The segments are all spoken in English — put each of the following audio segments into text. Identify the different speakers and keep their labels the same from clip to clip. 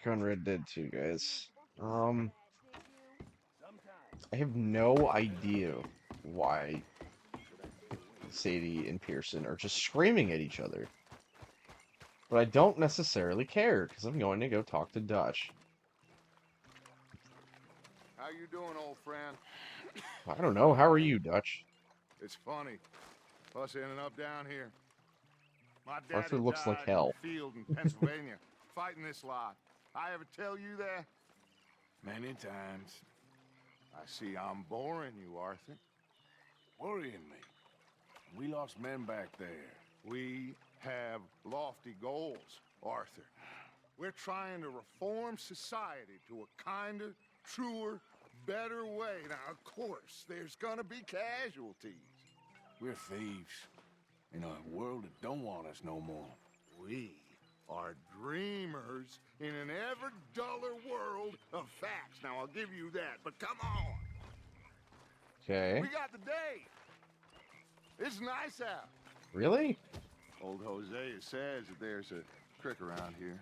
Speaker 1: back on Red Dead 2, guys. I have no idea why Sadie and Pearson are just screaming at each other. But I don't necessarily care, because I'm going to go talk to Dutch.
Speaker 2: How you doing, old friend?
Speaker 1: I don't know, how are you, Dutch?
Speaker 2: It's funny. Us ending up down here. My
Speaker 1: Arthur
Speaker 2: daddy
Speaker 1: looks like
Speaker 2: died in
Speaker 1: hell.
Speaker 2: the field in Pennsylvania, fighting this lot. I ever tell you that?
Speaker 3: Many times.
Speaker 2: I see I'm boring you, Arthur.
Speaker 3: Worrying me. We lost men back there.
Speaker 2: We have lofty goals, Arthur. We're trying to reform society to a kinder, truer, better way. Now, of course, there's gonna be casualties.
Speaker 3: We're thieves. In a world that don't want us no more.
Speaker 2: We are dreamers in an ever duller world of facts. Now, I'll give you that, but come on.
Speaker 1: Okay.
Speaker 2: We got the day. It's nice out.
Speaker 1: Really?
Speaker 2: Old Hosea says that there's a creek around here.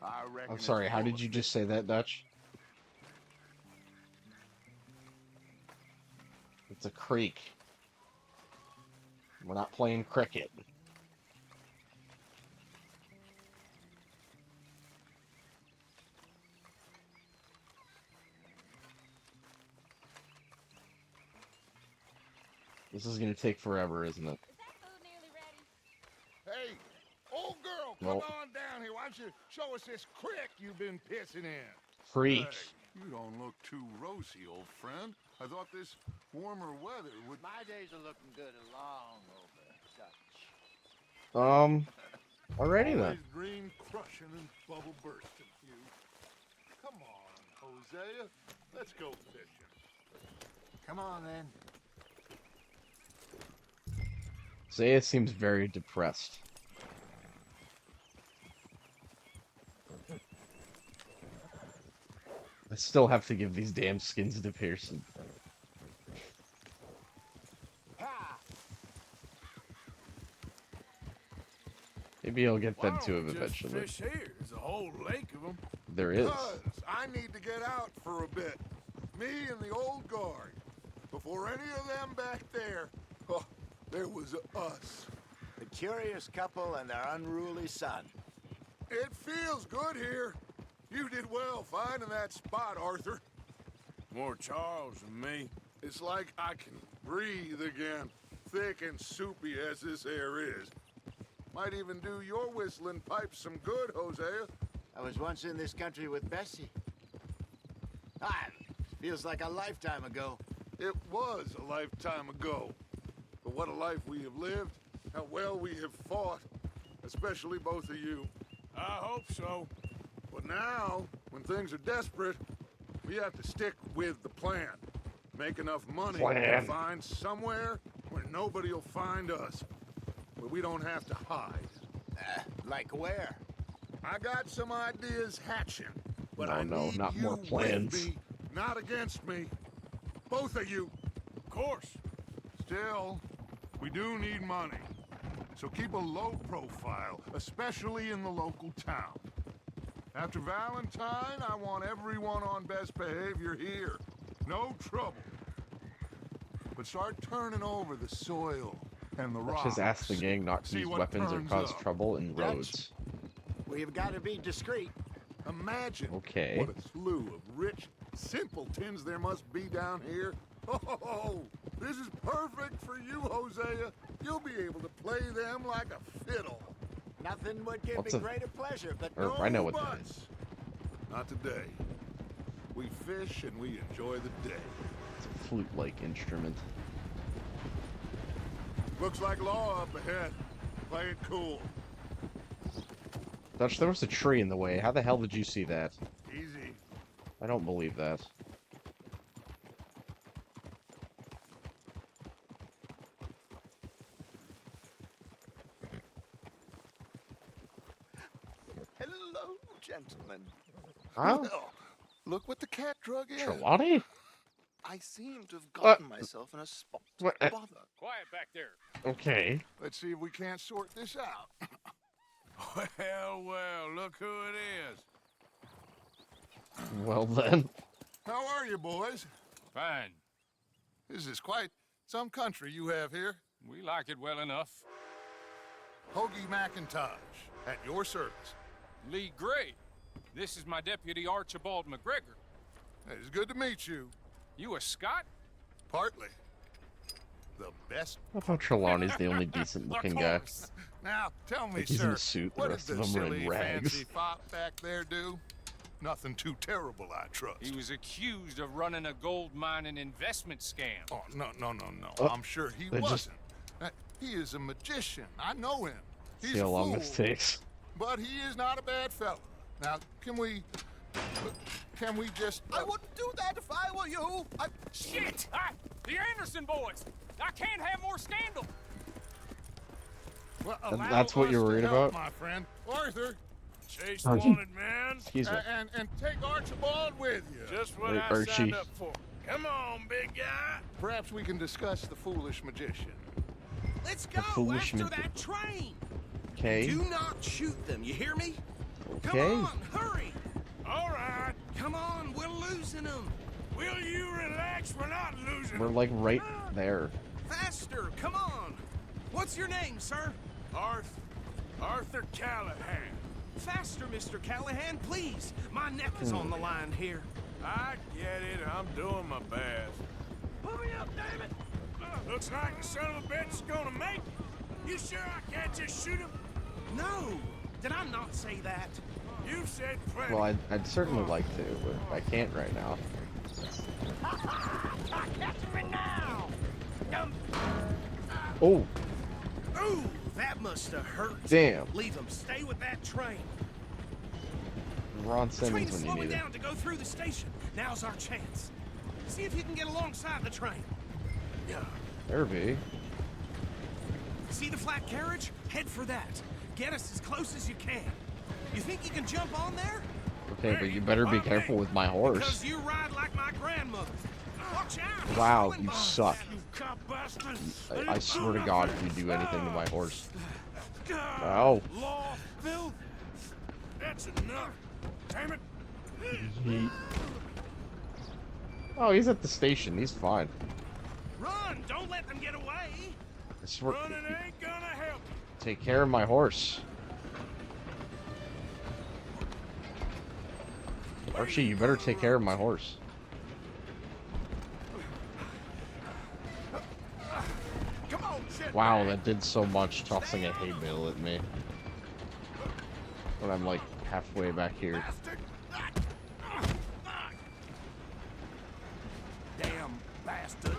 Speaker 2: I reckon
Speaker 1: I'm
Speaker 2: it's
Speaker 1: sorry, how
Speaker 2: full
Speaker 1: did
Speaker 2: of
Speaker 1: you
Speaker 2: fish.
Speaker 1: just say that, Dutch? It's a creek. We're not playing cricket. This is gonna take forever, isn't it?
Speaker 2: Hey, old girl, come
Speaker 1: Nope.
Speaker 2: on down here. Why don't you show us this creek you've been pissing in?
Speaker 1: Freak.
Speaker 2: Hey, you don't look too rosy, old friend. I thought this warmer weather would...
Speaker 4: My days are looking good along over, Dutch.
Speaker 1: Alrighty then.
Speaker 2: Always dream crushing and bubble bursting, you. Come on, Hosea. Let's go fishing.
Speaker 4: Come on, then.
Speaker 1: Zaya seems very depressed. I still have to give these damn skins to Pearson. Maybe I'll get them to him eventually.
Speaker 3: Fish here. There's a whole lake of them.
Speaker 1: There is.
Speaker 2: Because I need to get out for a bit. Me and the old guard. Before any of them back there, oh, there was us.
Speaker 4: The curious couple and their unruly son.
Speaker 2: It feels good here. You did well finding that spot, Arthur.
Speaker 3: More Charles than me.
Speaker 2: It's like I can breathe again, thick and soupy as this air is. Might even do your whistling pipes some good, Hosea.
Speaker 4: I was once in this country with Bessie. Ah, feels like a lifetime ago.
Speaker 2: It was a lifetime ago. But what a life we have lived, how well we have fought, especially both of you.
Speaker 3: I hope so.
Speaker 2: But now, when things are desperate, we have to stick with the plan. Make enough money to find somewhere where nobody will find us. Where we don't have to hide.
Speaker 4: Like where?
Speaker 2: I got some ideas hatching, but
Speaker 1: No,
Speaker 2: I
Speaker 1: no,
Speaker 2: need
Speaker 1: not
Speaker 2: you
Speaker 1: more plans.
Speaker 2: with me, not against me. Both of you.
Speaker 3: Of course.
Speaker 2: Still, we do need money. So keep a low profile, especially in the local town. After Valentine, I want everyone on best behavior here. No trouble. But start turning over the soil and the
Speaker 1: Dutch
Speaker 2: rocks.
Speaker 1: has asked the gang not to
Speaker 2: See
Speaker 1: use
Speaker 2: what
Speaker 1: weapons or
Speaker 2: turns
Speaker 1: cause
Speaker 2: up.
Speaker 1: trouble in
Speaker 4: Dutch?
Speaker 1: Rhodes.
Speaker 4: We've got to be discreet.
Speaker 2: Imagine
Speaker 1: Okay.
Speaker 2: what a slew of rich simpletons there must be down here. Oh, this is perfect for you, Hosea. You'll be able to play them like a fiddle.
Speaker 4: Nothing would give
Speaker 1: What's
Speaker 4: me
Speaker 1: a-
Speaker 4: greater pleasure, but
Speaker 1: Or,
Speaker 2: No
Speaker 1: I know what that
Speaker 2: buts.
Speaker 1: is.
Speaker 2: Not today. We fish and we enjoy the day.
Speaker 1: It's a flute-like instrument.
Speaker 2: Looks like law up ahead. Play it cool.
Speaker 1: Dutch, there was a tree in the way. How the hell did you see that?
Speaker 2: Easy.
Speaker 1: I don't believe that.
Speaker 4: hello, gentlemen.
Speaker 1: Huh?
Speaker 2: Well, look what the cat drug in.
Speaker 1: Trelawny?
Speaker 5: I seem to have gotten myself in a spot to
Speaker 1: What?
Speaker 5: bother.
Speaker 3: Quiet back there.
Speaker 1: Okay.
Speaker 2: Let's see if we can't sort this out.
Speaker 3: Well, well, look who it is.
Speaker 1: Well then.
Speaker 2: How are you, boys?
Speaker 6: Fine.
Speaker 2: This is quite some country you have here.
Speaker 6: We like it well enough.
Speaker 2: Hoagie McIntosh, at your service.
Speaker 6: Lee Gray. This is my deputy Archibald McGregor.
Speaker 2: It's good to meet you.
Speaker 6: You a Scot?
Speaker 2: Partly. The best.
Speaker 1: I thought Trelawny's the only decent looking guy.
Speaker 2: Now, tell me,
Speaker 1: Like he's
Speaker 2: sir,
Speaker 1: in a suit, the
Speaker 2: what
Speaker 1: rest
Speaker 2: did
Speaker 1: of
Speaker 2: the
Speaker 1: them are in
Speaker 2: silly
Speaker 1: rags.
Speaker 2: fancy fop back there do? Nothing too terrible, I trust.
Speaker 6: He was accused of running a gold mining investment scam.
Speaker 2: Oh, no.
Speaker 1: Oh,
Speaker 2: I'm sure he
Speaker 1: they just-
Speaker 2: wasn't. He is a magician. I know him. He's
Speaker 1: See how
Speaker 2: a
Speaker 1: long
Speaker 2: fool,
Speaker 1: this takes.
Speaker 2: but he is not a bad fellow. Now, can we just...
Speaker 5: I wouldn't do that if I were you.
Speaker 6: Shit! The Anderson boys! I can't have more scandal!
Speaker 2: Well,
Speaker 1: That's what
Speaker 2: allow
Speaker 1: you're
Speaker 2: us to
Speaker 1: worried
Speaker 2: help,
Speaker 1: about?
Speaker 2: my friend. Arthur,
Speaker 3: Chase
Speaker 1: Archie.
Speaker 3: wanted, man.
Speaker 1: Excuse me.
Speaker 2: and take Archibald with you.
Speaker 3: Just what
Speaker 1: Wait,
Speaker 3: I
Speaker 1: Archie.
Speaker 3: signed up for. Come on, big guy.
Speaker 2: Perhaps we can discuss the foolish magician.
Speaker 7: Let's go
Speaker 1: foolish
Speaker 7: after
Speaker 1: magi-
Speaker 7: that train.
Speaker 1: Okay.
Speaker 7: Do not shoot them, you hear me?
Speaker 1: Okay.
Speaker 7: Come on, hurry.
Speaker 3: All right.
Speaker 7: Come on, we're losing them.
Speaker 3: Will you relax? We're not losing.
Speaker 1: We're like right there.
Speaker 7: Faster, come on. What's your name, sir?
Speaker 3: Arthur Callahan.
Speaker 7: Faster, Mr. Callahan, please. My neck is on the line here.
Speaker 3: I get it. I'm doing my best.
Speaker 7: Hurry up, damn it.
Speaker 3: Looks like the son of a bitch is gonna make it. You sure I can't just shoot him?
Speaker 7: No, did I not say that?
Speaker 3: You've said plenty.
Speaker 1: Well, I'd certainly like to, but I can't right now.
Speaker 7: Catch me now.
Speaker 1: Oh,
Speaker 7: Ooh, that must have hurt.
Speaker 1: damn.
Speaker 7: Leave them. Stay with that train.
Speaker 1: Ron
Speaker 7: The train
Speaker 1: Simmons
Speaker 7: is
Speaker 1: when you
Speaker 7: slowing
Speaker 1: need it.
Speaker 7: down to go through the station. Now's our chance. See if you can get alongside the train.
Speaker 1: There be.
Speaker 7: See the flat carriage? Head for that. Get us as close as you can. You think you can jump on there?
Speaker 1: Okay, but you better be careful with my horse.
Speaker 7: Because you ride like my grandmother. Watch out!
Speaker 1: Wow,
Speaker 7: Going
Speaker 1: you
Speaker 7: by.
Speaker 1: suck.
Speaker 3: You cop bastard.
Speaker 1: I swear to God, if you do anything to my horse. Oh.
Speaker 3: Law, filth. That's enough. Damn it.
Speaker 1: Oh, he's at the station. He's fine.
Speaker 7: Run! Don't let them get away.
Speaker 1: I swear.
Speaker 3: Running ain't gonna help.
Speaker 1: Take care of my horse. Archie, you better take care of my horse.
Speaker 7: Come on, shit.
Speaker 1: Wow, that did so much tossing a hay bale at me. When I'm like halfway back here.
Speaker 7: Damn bastard.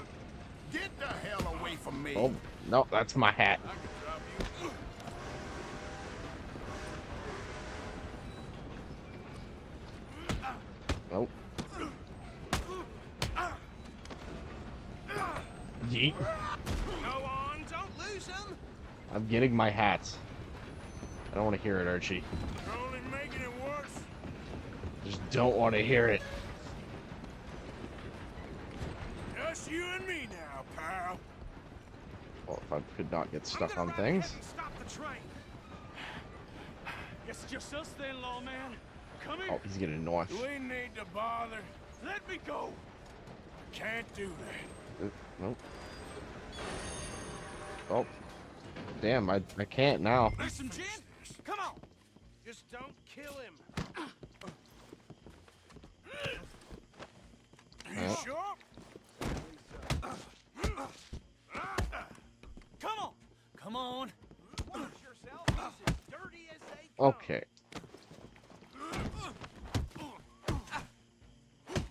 Speaker 5: Get the hell away from me.
Speaker 1: Oh, no, that's my hat. Nope. Yeet.
Speaker 7: Go on, don't lose them.
Speaker 1: I'm getting my hat. I don't want to hear it, Archie.
Speaker 3: You're only making it worse.
Speaker 1: Just don't want to hear it.
Speaker 3: Just you and me now, pal.
Speaker 1: Well, if I could not get
Speaker 7: I'm
Speaker 1: stuck
Speaker 7: gonna
Speaker 1: on
Speaker 7: ride
Speaker 1: things.
Speaker 7: ahead and stop the train.
Speaker 8: Guess it's just us then, lawman. Come here.
Speaker 1: Oh, he's getting a knife.
Speaker 3: Do we need to bother?
Speaker 8: Let me go.
Speaker 3: Can't do that.
Speaker 1: Nope. Oh. Damn, I can't now.
Speaker 7: Listen, Jim. Come on. Just don't kill him.
Speaker 3: You
Speaker 1: Oh.
Speaker 3: sure?
Speaker 8: Come on. Come on.
Speaker 7: Watch yourself. He's as dirty as they come.
Speaker 1: Okay.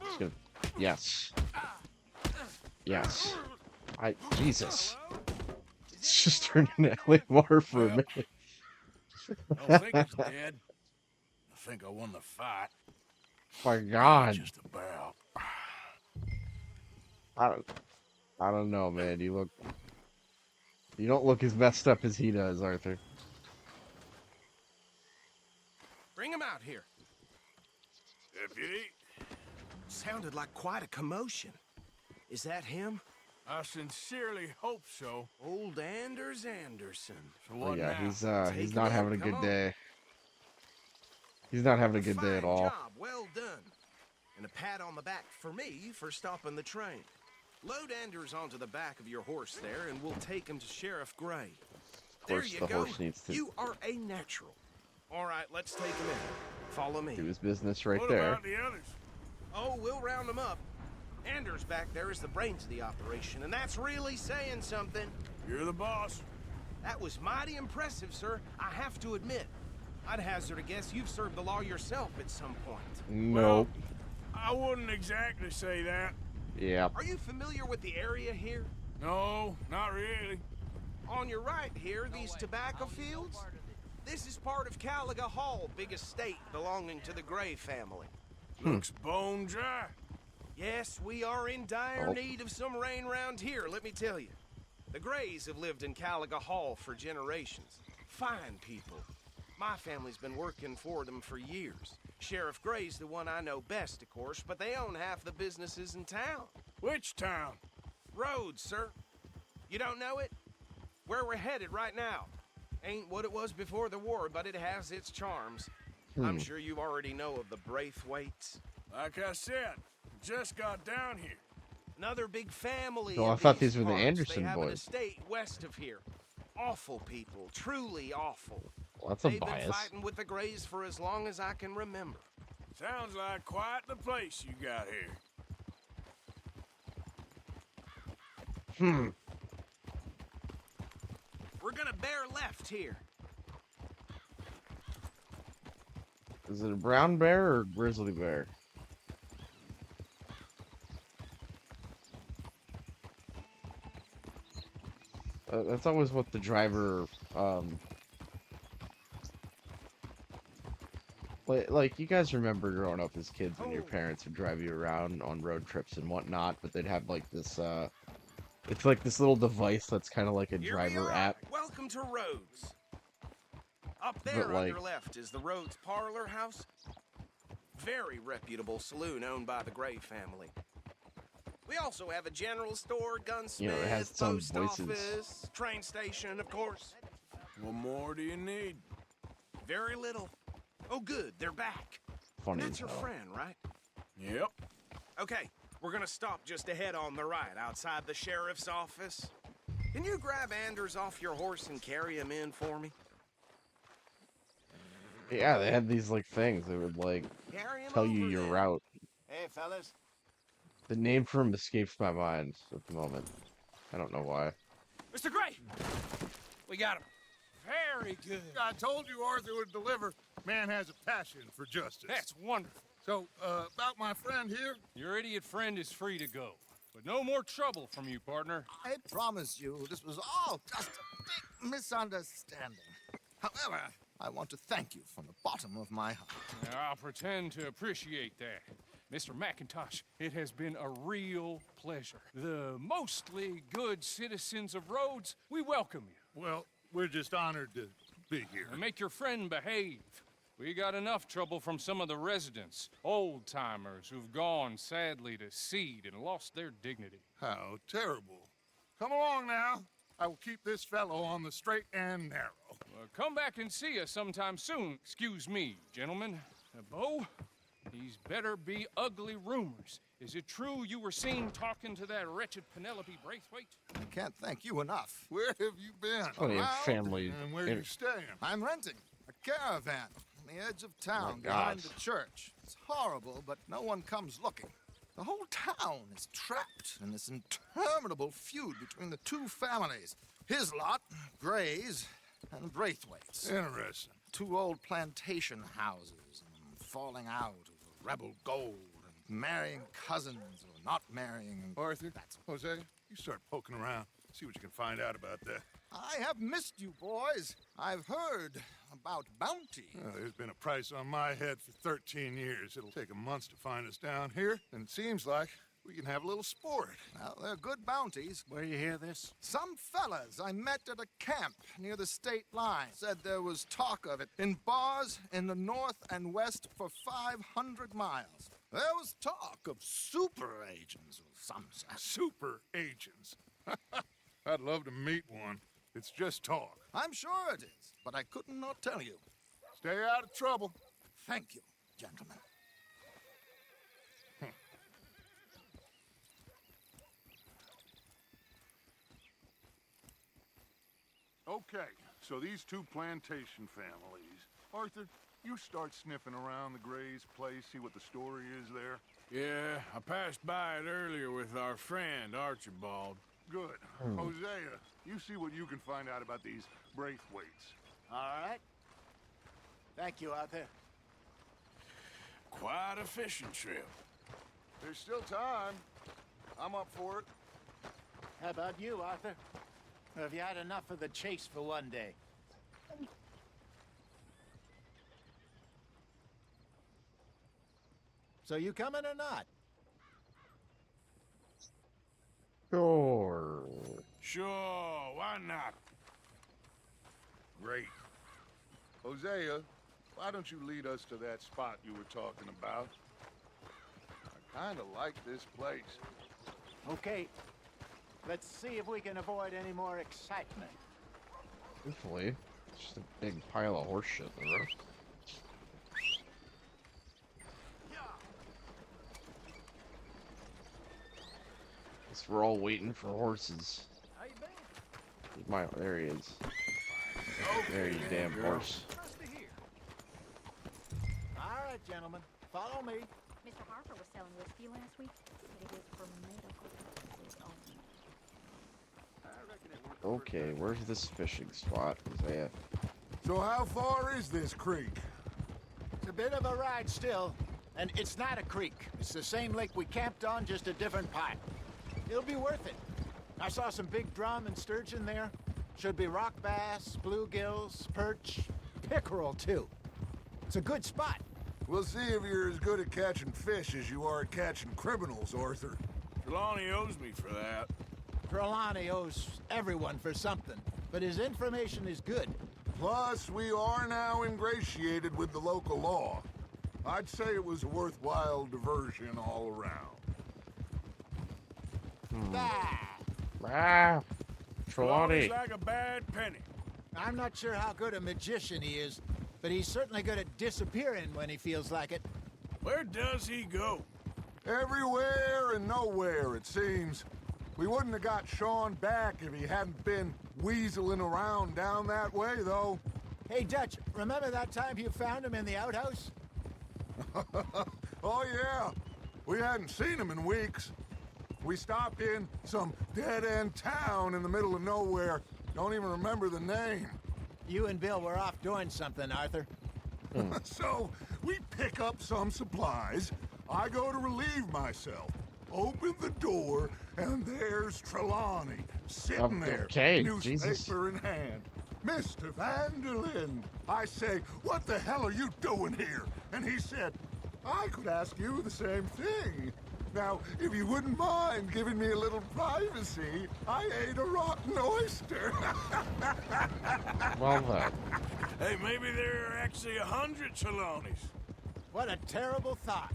Speaker 1: Just gonna- Yes. Yes. Jesus. It's just turned into LA for a minute.
Speaker 3: I don't think he's dead. I think I won the fight.
Speaker 1: My God.
Speaker 3: Just about.
Speaker 1: I don't know, man. You don't look as messed up as he does, Arthur.
Speaker 7: Bring him out here.
Speaker 3: Deputy,
Speaker 7: Sounded like quite a commotion. Is that him?
Speaker 3: I sincerely hope so.
Speaker 7: Old Anders Anderson.
Speaker 3: So
Speaker 1: Oh,
Speaker 3: what
Speaker 1: yeah,
Speaker 3: now?
Speaker 1: he's
Speaker 7: Take
Speaker 1: not
Speaker 7: him
Speaker 1: having a
Speaker 7: in,
Speaker 1: good
Speaker 7: come on.
Speaker 1: day. He's not having a good day at
Speaker 7: Fine
Speaker 1: all.
Speaker 7: job. Well done. And a pat on the back for me for stopping the train. Load Anders onto the back of your horse there, and we'll take him to Sheriff Gray.
Speaker 1: Of course, the horse needs to
Speaker 7: You are a natural. All right, let's take him in. Follow me.
Speaker 1: do his business right
Speaker 2: What
Speaker 1: there.
Speaker 2: about the others?
Speaker 7: Oh, we'll round them up. Anders back there is the brains of the operation, and that's really saying something.
Speaker 2: You're the boss.
Speaker 7: That was mighty impressive, sir. I have to admit. I'd hazard a guess you've served the law yourself at some point.
Speaker 1: Nope.
Speaker 2: I wouldn't exactly say that.
Speaker 1: Yeah.
Speaker 7: Are you familiar with the area here?
Speaker 2: No, not really.
Speaker 7: On your right here, these tobacco fields? This is part of Caliga Hall, big estate belonging to the Gray family.
Speaker 2: Looks bone dry.
Speaker 7: Yes, we are in dire
Speaker 1: Oh.
Speaker 7: need of some rain round here, let me tell you. The Grays have lived in Caliga Hall for generations. Fine people. My family's been working for them for years. Sheriff Gray's the one I know best, of course, but they own half the businesses in town.
Speaker 2: Which town?
Speaker 7: Rhodes, sir. You don't know it? Where we're headed right now. Ain't what it was before the war, but it has its charms. I'm sure you already know of the Braithwaites.
Speaker 2: Like I said, just got down here.
Speaker 7: Another big family.
Speaker 1: Oh, I
Speaker 7: in
Speaker 1: thought these were the
Speaker 7: parts.
Speaker 1: Anderson
Speaker 7: they have
Speaker 1: boys.
Speaker 7: An estate west of here. Awful people, truly awful.
Speaker 1: Well, that's a
Speaker 7: They've been
Speaker 1: bias.
Speaker 7: fighting with the Grays for as long as I can remember.
Speaker 2: Sounds like quite the place you got here.
Speaker 7: We're gonna bear left here.
Speaker 1: Is it a brown bear or a grizzly bear? That's always what the driver, like you guys remember growing up as kids when your parents would drive you around on road trips and whatnot, but they'd have like this, it's like this little device that's kind of like a
Speaker 7: Here we
Speaker 1: driver
Speaker 7: are.
Speaker 1: app.
Speaker 7: Welcome to Rhodes. Up
Speaker 1: But,
Speaker 7: there on
Speaker 1: like-
Speaker 7: your left is the Rhodes Parlor House. Very reputable saloon owned by the Gray family. We also have a general store, gunsmith,
Speaker 1: You know, it has its own
Speaker 7: post
Speaker 1: voices.
Speaker 7: office, train station, of course.
Speaker 2: What more do you need?
Speaker 7: Very little. Oh, good, they're back.
Speaker 1: Funny
Speaker 7: That's
Speaker 1: as
Speaker 7: your
Speaker 1: hell.
Speaker 7: friend, right?
Speaker 2: Yep.
Speaker 7: Okay, we're gonna stop just ahead on the right, outside the sheriff's office. Can you grab Anders off your horse and carry him in for me?
Speaker 1: Yeah, they had these like things that would like
Speaker 7: Carry him
Speaker 1: tell you
Speaker 7: over
Speaker 1: your
Speaker 7: then.
Speaker 1: route.
Speaker 4: Hey, fellas.
Speaker 1: The name for him escapes my mind at the moment. I don't know why.
Speaker 6: Mr. Gray! We got him. Very good.
Speaker 2: I told you Arthur would deliver. Man has a passion for justice.
Speaker 6: That's wonderful.
Speaker 2: So, about my friend here?
Speaker 6: Your idiot friend is free to go. But no more trouble from you, partner.
Speaker 5: I promise you, this was all just a big misunderstanding. However, I want to thank you from the bottom of my heart.
Speaker 6: Now, I'll pretend to appreciate that. Mr. McIntosh, it has been a real pleasure. The mostly good citizens of Rhodes, we welcome you.
Speaker 2: Well, we're just honored to be here.
Speaker 6: And make your friend behave. We got enough trouble from some of the residents, old-timers who've gone, sadly, to seed and lost their dignity.
Speaker 2: How terrible. Come along now. I will keep this fellow on the straight and narrow.
Speaker 6: Come back and see us sometime soon. Excuse me, gentlemen. Bo, these better be ugly rumors. Is it true you were seen talking to that wretched Penelope Braithwaite?
Speaker 5: I can't thank you enough.
Speaker 2: Where have you been?
Speaker 1: Funny
Speaker 5: Around
Speaker 1: family.
Speaker 2: And where you staying?
Speaker 5: I'm renting a caravan on the edge of town
Speaker 1: My
Speaker 5: behind
Speaker 1: gosh.
Speaker 5: the church. It's horrible, but no one comes looking. The whole town is trapped in this interminable feud between the two families. His lot, Gray's, and Braithwaite's.
Speaker 2: Interesting.
Speaker 5: Two old plantation houses and falling out over rebel gold and marrying cousins or not marrying.
Speaker 2: Arthur, Jose, you start poking around. See what you can find out about that.
Speaker 5: I have missed you, boys. I've heard about bounty.
Speaker 2: Well, there's been a price on my head for 13 years. It'll take 'em months to find us down here, and it seems like we can have a little sport.
Speaker 5: Well, they're good bounties.
Speaker 2: Where you hear this?
Speaker 5: Some fellas I met at a camp near the state line said there was talk of it in bars in the north and west for 500 miles. There was talk of super agents of some sort.
Speaker 2: Super agents. I'd love to meet one. It's just talk.
Speaker 5: I'm sure it is, but I couldn't not tell you.
Speaker 2: Stay out of trouble.
Speaker 5: Thank you, gentlemen.
Speaker 2: Okay, so these two plantation families. Arthur, you start sniffing around the Gray's place, see what the story is there.
Speaker 3: Yeah, I passed by it earlier with our friend, Archibald.
Speaker 2: Good. Hosea, you see what you can find out about these Braithwaites.
Speaker 4: All right. Thank you, Arthur.
Speaker 3: Quite a fishing trip.
Speaker 2: There's still time. I'm up for it.
Speaker 4: How about you, Arthur? Or have you had enough of the chase for one day? So you coming or not?
Speaker 1: Sure.
Speaker 3: Sure, why not?
Speaker 2: Great. Hosea, why don't you lead us to that spot you were talking about? I kind of like this place.
Speaker 4: Okay. Let's see if we can avoid any more excitement.
Speaker 1: Hopefully. It's just a big pile of horse shit in the road. Guess we're all waiting for horses.
Speaker 4: How you been?
Speaker 1: There he is. There you damn horse.
Speaker 4: All right, gentlemen. Follow me.
Speaker 9: Mr. Harper was selling whiskey last week, but it is for medical purposes only.
Speaker 1: Okay, where's this fishing spot? Hosea?
Speaker 2: So how far is this creek?
Speaker 4: It's a bit of a ride still, and it's not a creek. It's the same lake we camped on, just a different pipe. It'll be worth it. I saw some big drum and sturgeon there. Should be rock bass, bluegills, perch, pickerel too. It's a good spot.
Speaker 2: We'll see if you're as good at catching fish as you are at catching criminals, Arthur.
Speaker 3: Trelawny owes me for that.
Speaker 4: Trelawny owes everyone for something, but his information is good.
Speaker 2: Plus, we are now ingratiated with the local law. I'd say it was a worthwhile diversion all around.
Speaker 1: Ah!
Speaker 3: Trelawny's
Speaker 1: Trelawny!
Speaker 3: like a bad penny.
Speaker 4: I'm not sure how good a magician he is, but he's certainly good at disappearing when he feels like it.
Speaker 3: Where does he go?
Speaker 2: Everywhere and nowhere, it seems. We wouldn't have got Sean back if he hadn't been weaseling around down that way, though.
Speaker 4: Hey, Dutch, remember that time you found him in the outhouse?
Speaker 2: Oh, yeah. We hadn't seen him in weeks. We stopped in some dead-end town in the middle of nowhere. Don't even remember the name.
Speaker 4: You and Bill were off doing something, Arthur.
Speaker 2: So, we pick up some supplies. I go to relieve myself. Open the door, and there's Trelawny, sitting there,
Speaker 1: Okay,
Speaker 2: newspaper
Speaker 1: Jesus.
Speaker 2: in hand. Mr. Vanderlyn. I say, what the hell are you doing here? And he said, I could ask you the same thing. Now, if you wouldn't mind giving me a little privacy, I ate a rotten oyster.
Speaker 1: Well then.
Speaker 3: Hey, maybe there are actually 100 Trelawnys.
Speaker 4: What a terrible thought.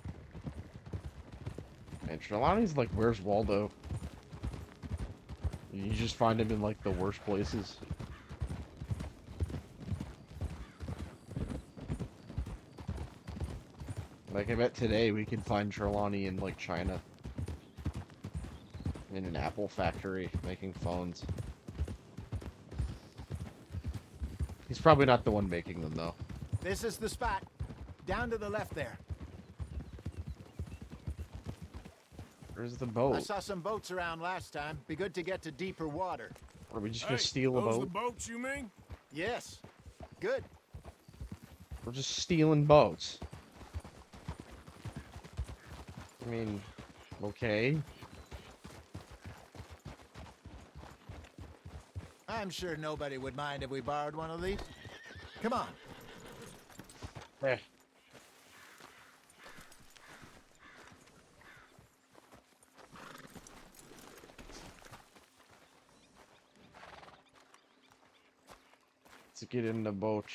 Speaker 1: And Trelawney's like, where's Waldo? You just find him in like the worst places. Like I bet today we can find Trelawny in like China. In an Apple factory making phones. He's probably not the one making them though.
Speaker 4: This is the spot. Down to the left there.
Speaker 1: Where's the
Speaker 4: I
Speaker 1: boat?
Speaker 4: saw some boats around last time. Be good to get to deeper water.
Speaker 1: Are we just gonna
Speaker 3: Hey,
Speaker 1: steal a
Speaker 3: those
Speaker 1: boat?
Speaker 3: the boats you mean?
Speaker 4: Yes. Good.
Speaker 1: We're just stealing boats. I mean, okay.
Speaker 4: I'm sure nobody would mind if we borrowed one of these. Come on.
Speaker 1: Eh. Let's get in the boat.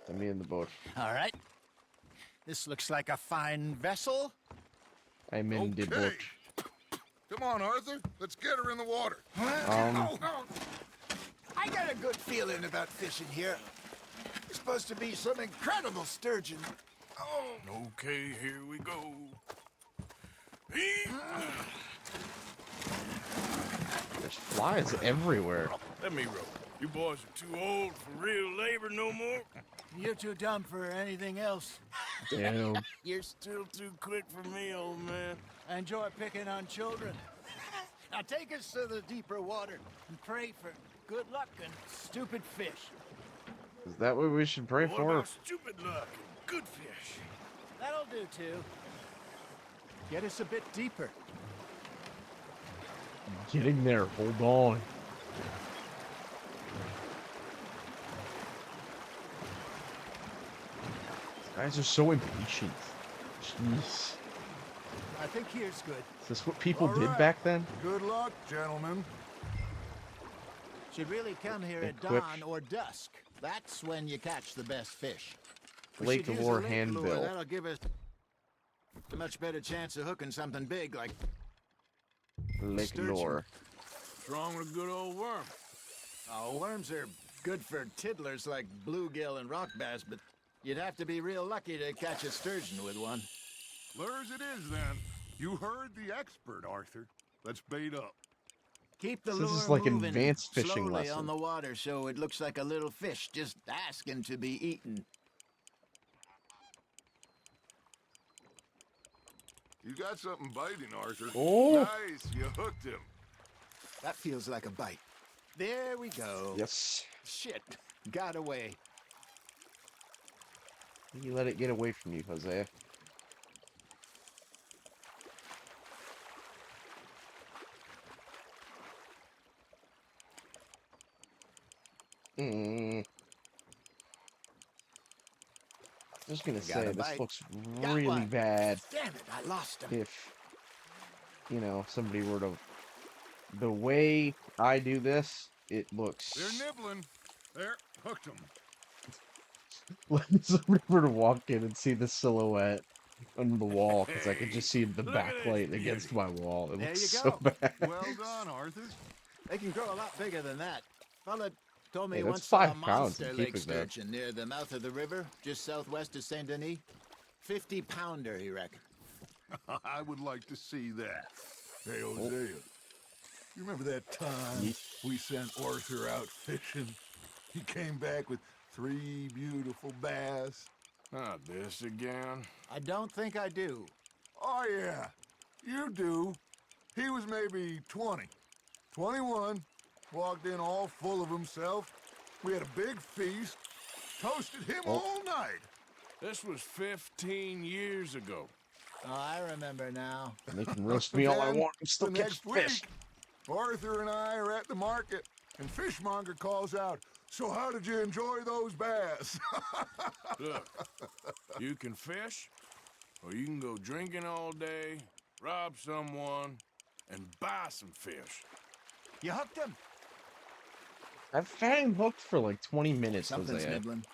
Speaker 1: Let me in the boat.
Speaker 4: All right. This looks like a fine vessel.
Speaker 1: I'm in the
Speaker 2: Okay.
Speaker 1: boat.
Speaker 2: Come on, Arthur. Let's get her in the water.
Speaker 4: I got a good feeling about fishing here. There's supposed to be some incredible sturgeon. Oh,
Speaker 3: Okay, here we go. Eat.
Speaker 1: There's flies everywhere.
Speaker 3: Let me rope. You boys are too old for real labor no more.
Speaker 4: You're too dumb for anything else.
Speaker 1: Damn.
Speaker 3: You're still too quick for me, old man.
Speaker 4: I enjoy picking on children. Now take us to the deeper water and pray for good luck and stupid fish.
Speaker 1: Is that what we should pray
Speaker 3: What
Speaker 1: for?
Speaker 3: about stupid luck and good fish?
Speaker 4: That'll do too. Get us a bit deeper.
Speaker 1: Getting there. Hold on. These guys are so impatient. Jeez.
Speaker 4: I think here's good.
Speaker 1: Is this what people
Speaker 2: All
Speaker 1: did
Speaker 2: right.
Speaker 1: back then?
Speaker 2: Good luck, gentlemen.
Speaker 4: Should really come here at
Speaker 1: Equip.
Speaker 4: dawn or dusk. That's when you catch the best fish. We
Speaker 1: Lake
Speaker 4: should use
Speaker 1: lure
Speaker 4: a lake
Speaker 1: handbill.
Speaker 4: lure. That'll give us a much better chance of hooking something big like
Speaker 1: Lake
Speaker 4: sturgeon.
Speaker 1: lore.
Speaker 3: What's wrong with a good old worm?
Speaker 4: Oh, worms are good for tiddlers like bluegill and rock bass, but you'd have to be real lucky to catch a sturgeon with one.
Speaker 2: Lures it is, then. You heard the expert, Arthur. Let's bait up.
Speaker 4: Keep the
Speaker 1: This
Speaker 4: lure
Speaker 1: is like
Speaker 4: moving
Speaker 1: advanced fishing
Speaker 4: slowly
Speaker 1: lesson.
Speaker 4: on the water so it looks like a little fish just asking to be eaten.
Speaker 2: You got something biting, Arthur.
Speaker 1: Oh.
Speaker 2: Nice, you hooked him.
Speaker 4: That feels like a bite. There we go.
Speaker 1: Yes.
Speaker 4: Shit, got away.
Speaker 1: You let it get away from you, Hosea. Just gonna
Speaker 4: Got
Speaker 1: say
Speaker 4: a
Speaker 1: this
Speaker 4: bite.
Speaker 1: looks
Speaker 4: Got
Speaker 1: really
Speaker 4: one.
Speaker 1: bad
Speaker 4: Damn it, I lost him.
Speaker 1: if, you know, somebody were to... The way I do this, it looks...
Speaker 2: They're nibbling. There, hooked him.
Speaker 1: Like somebody were to walk in and see the silhouette on the wall, because I could just see the
Speaker 3: look at this
Speaker 1: backlight against my wall. It
Speaker 4: There
Speaker 1: looks
Speaker 4: you
Speaker 1: so
Speaker 4: go.
Speaker 1: bad.
Speaker 2: Well done, Arthur.
Speaker 4: They can grow a lot bigger than that. Fella told me
Speaker 1: Hey,
Speaker 4: he
Speaker 1: that's
Speaker 4: once saw a
Speaker 1: 5 pounds
Speaker 4: monster
Speaker 1: in
Speaker 4: lake
Speaker 1: keeping that.
Speaker 4: sturgeon near the mouth of the river, just southwest of Saint Denis. 50-pounder, he reckoned.
Speaker 2: I would like to see that.
Speaker 3: Hey, Hosea. You remember that time we sent Arthur out fishing? He came back with 3 beautiful bass. Not this again.
Speaker 4: I don't think I do.
Speaker 2: Oh, yeah. You do. He was maybe 20. 21. Walked in all full of himself. We had a big feast. Toasted him all night.
Speaker 3: This was 15 years ago.
Speaker 4: Oh, I remember now.
Speaker 1: They can roast me all I
Speaker 2: Then,
Speaker 1: want and still
Speaker 2: the
Speaker 1: catch
Speaker 2: next
Speaker 1: fish.
Speaker 2: week, Arthur and I are at the market, and Fishmonger calls out, "So how did you enjoy those bass?"
Speaker 3: Look, you can fish, or you can go drinking all day, rob someone, and buy some fish.
Speaker 4: You hooked him.
Speaker 1: I've had him hooked for like 20 minutes,
Speaker 4: Something's
Speaker 1: Hosea.
Speaker 4: nibbling.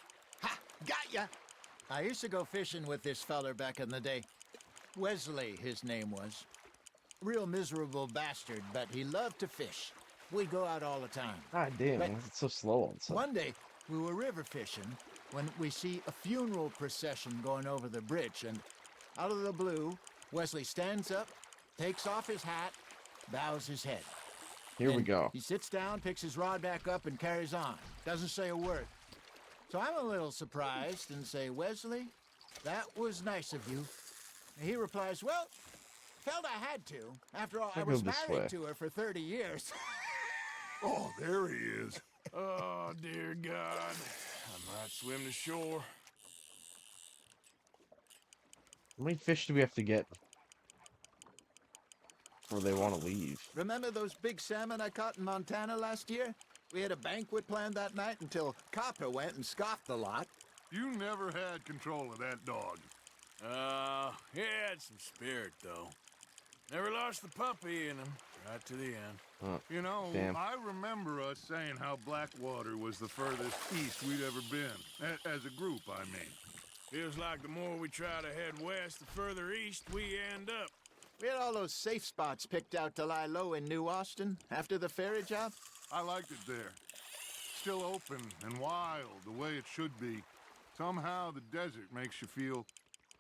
Speaker 4: Ha! Got ya! I used to go fishing with this feller back in the day. Wesley, his name was. Real miserable bastard, but he loved to fish. We'd go out all the time.
Speaker 1: God damn,
Speaker 4: But
Speaker 1: why is it so slow all of a sudden?
Speaker 4: One day, we were river fishing when we see a funeral procession going over the bridge, and out of the blue, Wesley stands up, takes off his hat, bows his head.
Speaker 1: Here we
Speaker 4: Then
Speaker 1: go.
Speaker 4: He sits down, picks his rod back up, and carries on. Doesn't say a word. So I'm a little surprised and say, "Wesley, that was nice of you." And he replies, "Well, felt I had to. After all, I
Speaker 1: I'll go
Speaker 4: was
Speaker 1: this way.
Speaker 4: married to her for 30 years.
Speaker 2: Oh, there he is.
Speaker 3: Oh, dear God. I might swim to shore.
Speaker 1: How many fish do we have to get before they want to leave?
Speaker 4: Remember those big salmon I caught in Montana last year? We had a banquet planned that night until Copper went and scoffed the lot.
Speaker 2: You never had control of that dog.
Speaker 3: He had some spirit, though. Never lost the puppy in him, right to the end.
Speaker 2: You know,
Speaker 1: Damn.
Speaker 2: I remember us saying how Blackwater was the furthest east we'd ever been. As a group, I mean.
Speaker 3: Feels like the more we try to head west, the further east we end up.
Speaker 4: We had all those safe spots picked out to lie low in New Austin after the ferry job.
Speaker 2: I liked it there. Still open and wild, the way it should be. Somehow the desert makes you feel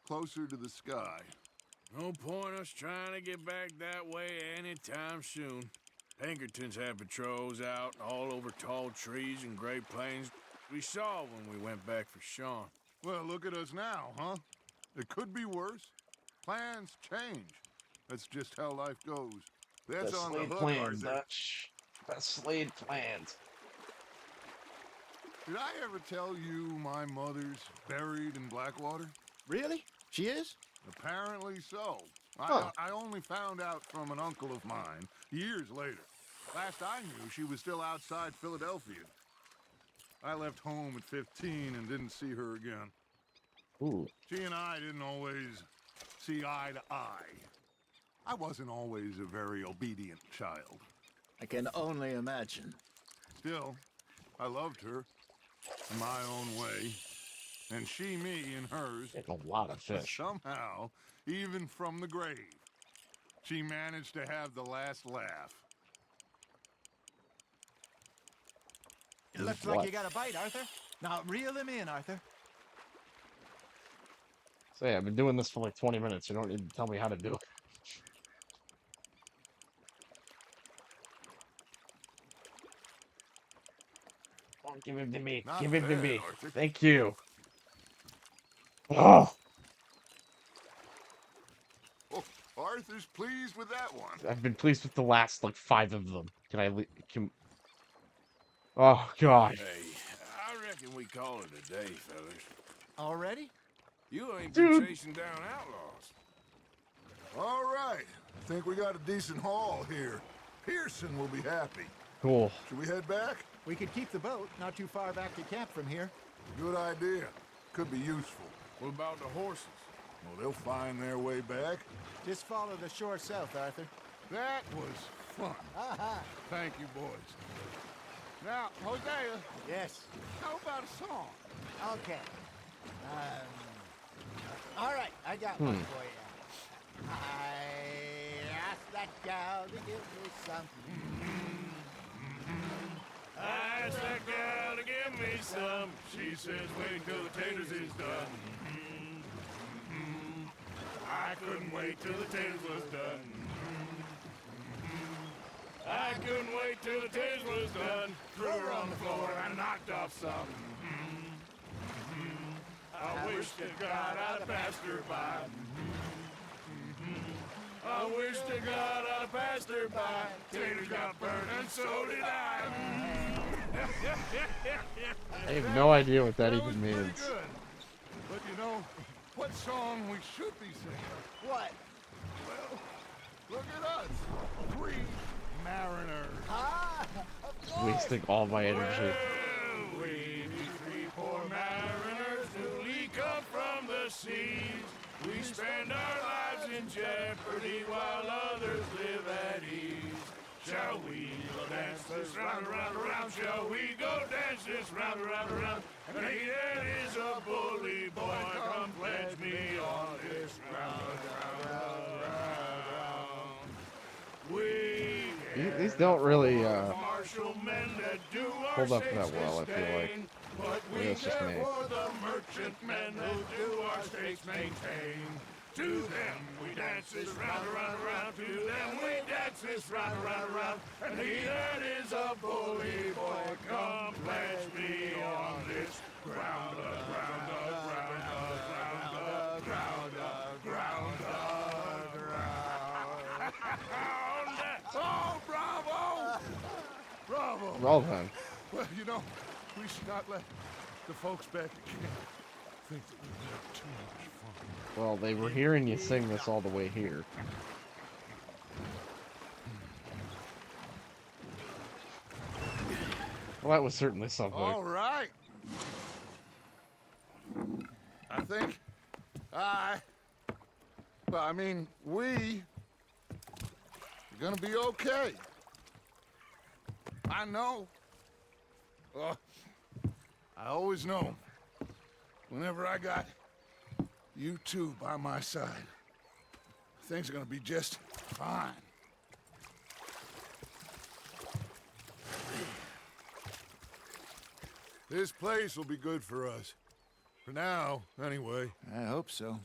Speaker 2: closer to the sky.
Speaker 3: No point us trying to get back that way anytime soon. Pinkertons had patrols out all over tall trees and Great Plains. We saw when we went back for Sean.
Speaker 2: Well, look at us now, huh? It could be worse. Plans change. That's just how life goes. That's
Speaker 1: Best
Speaker 2: on the
Speaker 1: laid
Speaker 2: hook,
Speaker 1: plans,
Speaker 2: Arthur.
Speaker 1: Dutch. Best laid plans.
Speaker 2: Did I ever tell you my mother's buried in Blackwater?
Speaker 4: Really? She is?
Speaker 2: Apparently so.
Speaker 1: Huh.
Speaker 2: I only found out from an uncle of mine years later. Last I knew, she was still outside Philadelphia. I left home at 15 and didn't see her again.
Speaker 1: Ooh.
Speaker 2: She and I didn't always see eye to eye. I wasn't always a very obedient child.
Speaker 4: I can only imagine.
Speaker 2: Still, I loved her in my own way, and she me in hers.
Speaker 1: Getting a lot of
Speaker 2: But
Speaker 1: fish.
Speaker 2: somehow, even from the grave, she managed to have the last laugh.
Speaker 4: It looks
Speaker 1: What?
Speaker 4: like you got a bite, Arthur. Now reel him in, Arthur.
Speaker 1: Say, I've been doing this for like 20 minutes. You don't need to tell me how to do it. Oh, give him to me.
Speaker 2: Not
Speaker 1: Give him to
Speaker 2: bad,
Speaker 1: me.
Speaker 2: Arthur.
Speaker 1: Thank you. Oh,
Speaker 2: Oh, Arthur's pleased with that one.
Speaker 1: I've been pleased with the last like 5 of them. Can I? Can... Oh God.
Speaker 3: Hey, I reckon we call it a day, fellas.
Speaker 4: Already?
Speaker 3: You ain't
Speaker 1: Dude.
Speaker 3: been chasing down outlaws.
Speaker 2: All right. I think we got a decent haul here. Pearson will be happy.
Speaker 1: Cool.
Speaker 2: Should we head back?
Speaker 4: We could keep the boat not too far back to camp from here.
Speaker 2: Good idea. Could be useful.
Speaker 3: What about the horses?
Speaker 2: Well, they'll find their way back.
Speaker 4: Just follow the shore south, Arthur.
Speaker 2: That was fun. Thank you, boys. Now, Hosea,
Speaker 4: Yes.
Speaker 2: how about a song?
Speaker 4: Okay. All right, I got one for you. I asked that gal to give me some.
Speaker 3: I asked that gal to give me some. She says, wait till the taters is done. I couldn't wait till the taters was done. I couldn't wait till the taters was done. Threw her on the floor and I knocked off some. I wish to God I'd passed her by. I wish to God I'd passed her by. Taters got burned and so did I.
Speaker 1: I have no idea what that
Speaker 2: That was
Speaker 1: even
Speaker 2: pretty
Speaker 1: means.
Speaker 2: good. But you know, what song we should be singing?
Speaker 4: What?
Speaker 2: Well, look at us. 3 mariners.
Speaker 4: Ah, of course.
Speaker 1: Wasting all my energy.
Speaker 3: We be 3 poor mariners newly come from the seas. We spend our lives in jeopardy while others live at ease. Shall we go dance this round, around, around? Shall we go dance this round, around, around? And he that is a bully boy, come pledge me on this round.
Speaker 1: These don't really
Speaker 3: Marshal men that do
Speaker 1: hold
Speaker 3: our
Speaker 1: up that
Speaker 3: stakes
Speaker 1: well, I feel like.
Speaker 3: disdain, but we
Speaker 1: Maybe that's just
Speaker 3: care
Speaker 1: me.
Speaker 3: for the merchant men that do our stakes maintain. To them we dance this round, around, around. To them we dance this round, around, around. And he that is a bully boy, come pledge me on this ground, ground, ground, ground, ground, ground. Oh, bravo! Bravo!
Speaker 1: well done.
Speaker 2: Well, you know, we should not let the folks back at camp think that we've had too much fun.
Speaker 1: Well, they were hearing you sing this all the way here. Well, that was certainly something.
Speaker 2: All right. I think we are gonna be okay. I know. I always know. Whenever I got you two by my side, things are gonna be just fine. This place will be good for us. For now, anyway.
Speaker 4: I hope so.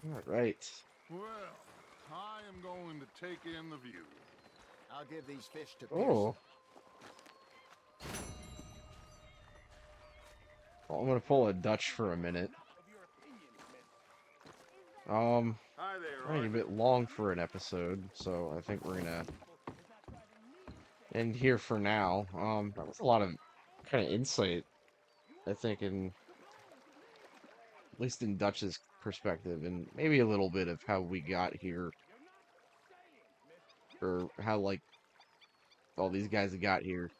Speaker 1: All right.
Speaker 2: Well, I am going to take in the view.
Speaker 4: I'll give these fish to
Speaker 1: Oh.
Speaker 4: Pearson.
Speaker 1: Well, I'm gonna pull a Dutch for a minute.
Speaker 2: Hi there,
Speaker 1: Running a
Speaker 2: Arthur.
Speaker 1: bit long for an episode, so I think we're gonna end here for now. That was a lot of kind of insight, I think, in at least in Dutch's perspective, and maybe a little bit of how we got here, or how like all these guys got here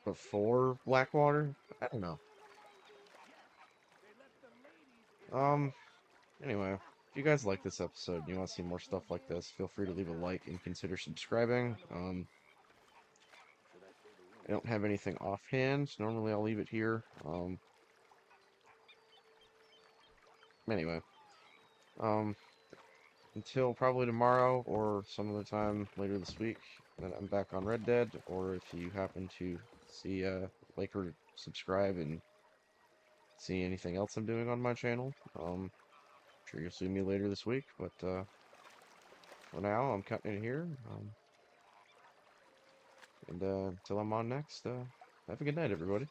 Speaker 1: before Blackwater. I don't know. Anyway, if you guys like this episode and you want to see more stuff like this, feel free to leave a like and consider subscribing. I don't have anything offhand. Normally I'll leave it here. Anyway, um, until probably tomorrow or some other time later this week, then I'm back on Red Dead. Or if you happen to see, like or subscribe and see anything else I'm doing on my channel, I'm sure you'll see me later this week. But for now, I'm cutting it here. And until I'm on next, have a good night, everybody.